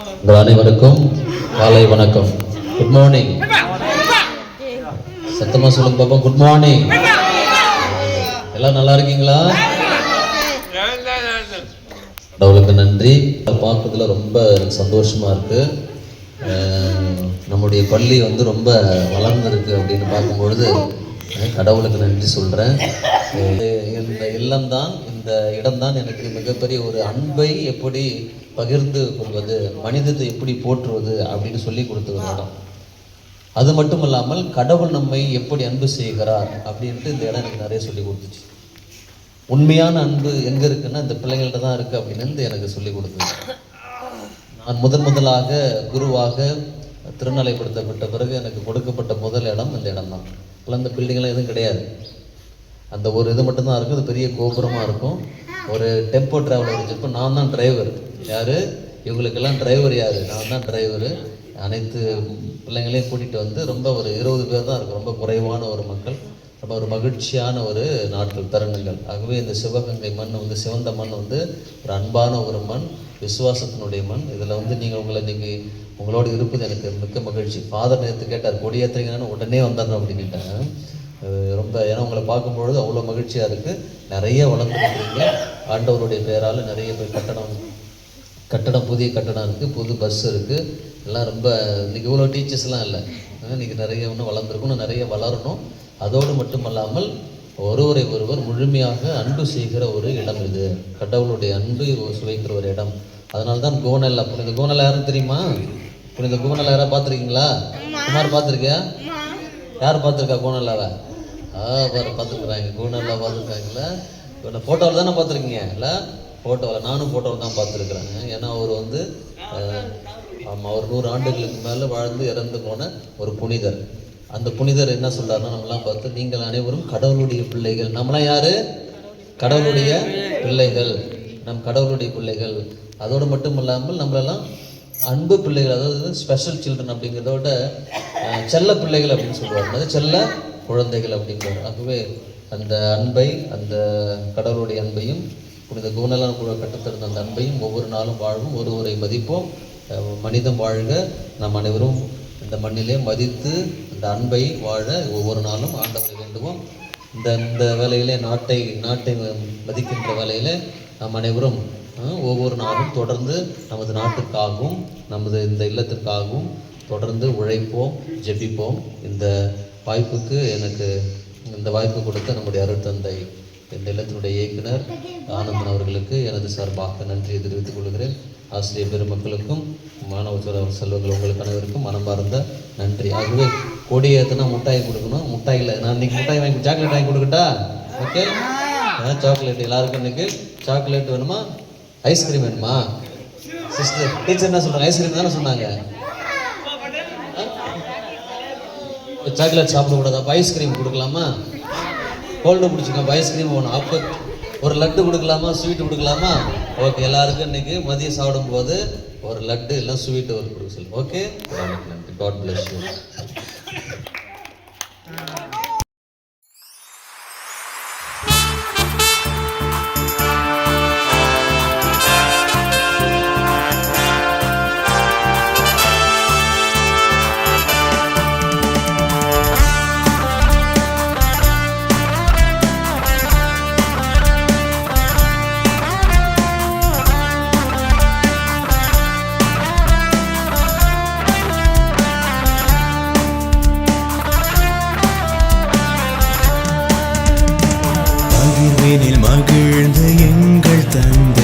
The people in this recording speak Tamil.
உங்கள் அனைவருக்கும் காலை வணக்கம். Good morning. சத்தமா சொல்லுங்க பாப்பா, குட் மார்னிங். எல்லாம் நல்லா இருக்கீங்களா? கடவுளுக்கு நன்றி. பார்க்கறதுல ரொம்ப சந்தோஷமா இருக்கு. நம்முடைய பள்ளி ரொம்ப வளர்ந்துருக்கு அப்படின்னு பார்க்கும்பொழுது கடவுளுக்கு நன்றி சொல்கிறேன். இந்த இல்லம்தான், இந்த இடம்தான் எனக்கு மிகப்பெரிய ஒரு அன்பை எப்படி பகிர்ந்து கொள்வது, மனிதத்தை எப்படி போற்றுவது அப்படின்னு சொல்லி கொடுத்த ஒரு இடம். அது மட்டும் இல்லாமல் கடவுள் நம்மை எப்படி அன்பு செய்கிறார் அப்படின்ட்டு இந்த இடம் எனக்கு நிறைய சொல்லி கொடுத்துச்சு. உண்மையான அன்பு எங்கே இருக்குன்னா இந்த பிள்ளைங்கள்ட்ட தான் இருக்குது அப்படின்னு எனக்கு சொல்லி கொடுத்தது. நான் முதலாக குருவாக திருநிலைப்படுத்தப்பட்ட பிறகு எனக்கு கொடுக்கப்பட்ட முதல் இடம் இந்த இடம் தான். இப்போலாம் இந்த பில்டிங்லாம் எதுவும் கிடையாது. அந்த ஒரு இது மட்டும்தான் இருக்கும். அது பெரிய கோபுரமாக இருக்கும். ஒரு டெம்போ டிராவலர் வச்சுருப்போம். நான் தான் டிரைவர். யார் இவங்களுக்கெல்லாம் டிரைவர்? யார்? நான் தான் டிரைவரு. அனைத்து பிள்ளைங்களையும் கூட்டிகிட்டு ரொம்ப ஒரு 20 பேர் தான் இருக்கும். ரொம்ப குறைவான ஒரு மக்கள். ரொம்ப ஒரு மகிழ்ச்சியான ஒரு நாட்கள், தருணங்கள். ஆகவே இந்த சிவகங்கை மண் சிவந்த மண் ஒரு அன்பான ஒரு மண், விசுவாசத்தினுடைய மண். இதில் நீங்கள் இன்னைக்கு உங்களோடு இருப்பது எனக்கு மிக்க மகிழ்ச்சி. ஃபாதர் நேற்று கேட்டார், கொடியேற்றுறீங்கன்னு உடனே வந்துடணும் அப்படின்னுட்டேன். ரொம்ப ஏன்னா உங்களை பார்க்கும்பொழுது அவ்வளோ மகிழ்ச்சியாக இருக்குது. நிறைய வளர்ந்துருக்கீங்க. ஆண்டவருடைய பேரால் நிறைய பேர் கட்டடம் புதிய கட்டடம் இருக்குது, புது பஸ் இருக்குது. எல்லாம் ரொம்ப இன்றைக்கி இவ்வளோ டீச்சர்ஸ்லாம் இல்லை. இன்றைக்கி நிறைய இன்னும் வளர்ந்துருக்கணும், நிறைய வளரணும். அதோடு மட்டுமல்லாமல் ஒருவரை ஒருவர் முழுமையாக அன்பு செய்கிற ஒரு இடம் இது. கடவுளுடைய அன்பு சுவைக்கிற ஒரு இடம். அதனால தான் கோனல்லா. புனித கோனல்லா யாரும் தெரியுமா? புனித கோனல்லா யாராவது பார்த்துருக்கீங்களா? குமார் பார்த்துருக்கியா? யார் பார்த்துருக்கா கோனல்லாவை? பார்த்துருக்குறாங்க. கோனல்லா பார்த்துருக்காங்களா? இப்போ ஃபோட்டோவில் தானே பார்த்துருக்கீங்க? இல்லை, ஃபோட்டோவில். நானும் ஃபோட்டோவில் தான் பார்த்துருக்குறேன். ஏன்னா அவர் ஆமாம், அவர் 100 ஆண்டுகளுக்கு மேலே வாழ்ந்து இறந்து போன ஒரு புனிதர். அந்த புனிதர் என்ன சொல்கிறாருன்னா, நம்மளாம் பார்த்து நீங்கள் அனைவரும் கடவுளுடைய பிள்ளைகள். நம்மளாம் யார்? கடவுளுடைய பிள்ளைகள். நம் கடவுளுடைய பிள்ளைகள். அதோடு மட்டும் இல்லாமல் நம்மளெல்லாம் அன்பு பிள்ளைகள், அதாவது ஸ்பெஷல் சில்ட்ரன் அப்படிங்கிறத விட செல்ல பிள்ளைகள் அப்படின்னு சொல்லுவாங்க. அது செல்ல குழந்தைகள் அப்படிங்கிறார். ஆகவே அந்த அன்பை, அந்த கடவுளுடைய அன்பையும் புனித குணலாம் கூட கற்றுத்தருந்த அந்த அன்பையும் ஒவ்வொரு நாளும் வாழ்வும், ஒருவரை மதிப்போம். மனிதம் வாழ்க. நாம் அனைவரும் இந்த மண்ணிலே மதித்து இந்த அன்பை வாழ ஒவ்வொரு நாளும் ஆண்டவரை வேண்டுவோம். இந்த வேலையிலே நாட்டை மதிக்கின்ற வேலையில் நாம் அனைவரும் ஒவ்வொரு நாளும் தொடர்ந்து நமது நாட்டுக்காகவும் நமது இந்த இல்லத்திற்காகவும் தொடர்ந்து உழைப்போம், ஜெபிப்போம். இந்த வாய்ப்புக்கு இந்த வாய்ப்பு கொடுத்த நம்முடைய அருட்தந்தை, இந்த இல்லத்தினுடைய இயக்குனர் ஆனந்தன் அவர்களுக்கு எனது சார்பாக நன்றியை தெரிவித்துக் கொள்கிறேன். ஆசிரியர் பெருமக்களுக்கும் மாணவ செல்வங்கள் உங்களுக்கு அனைவருக்கும் மனமார்ந்த நன்றி. ஆகவே கொடியேற்றினா முட்டாய் கொடுக்கணும். முட்டாயில் நான் இன்னைக்கு முட்டாய் வாங்கி சாக்லேட் வாங்கி கொடுக்கட்டா? ஓகே, சாக்லேட் எல்லாருக்கும் இன்னைக்கு சாக்லேட் வேணுமா, ஐஸ்கிரீம் வேணுமா? சிஸ்டர் டீச்சர் என்ன சொல்கிறாங்க? ஐஸ்கிரீம் தானே சொன்னாங்க. சாக்லேட் சாப்பிடக்கூடாது, அப்போ ஐஸ்கிரீம் கொடுக்கலாமா? கோல்டு பிடிச்சிங்க, அப்போ ஐஸ்கிரீம் வேணும். அப்போ ஒரு லட்டு கொடுக்கலாமா, ஸ்வீட்டு கொடுக்கலாமா? ஓகே, எல்லாருக்கும் இன்னைக்கு மதியம் சாப்பிடும்போது ஒரு லட்டு இல்லை ஸ்வீட்டு ஒரு கொடுக்க சொல்லு. ஓகே, நன்றி. God bless you. மகிழ்ந்த எங்கள் தந்தை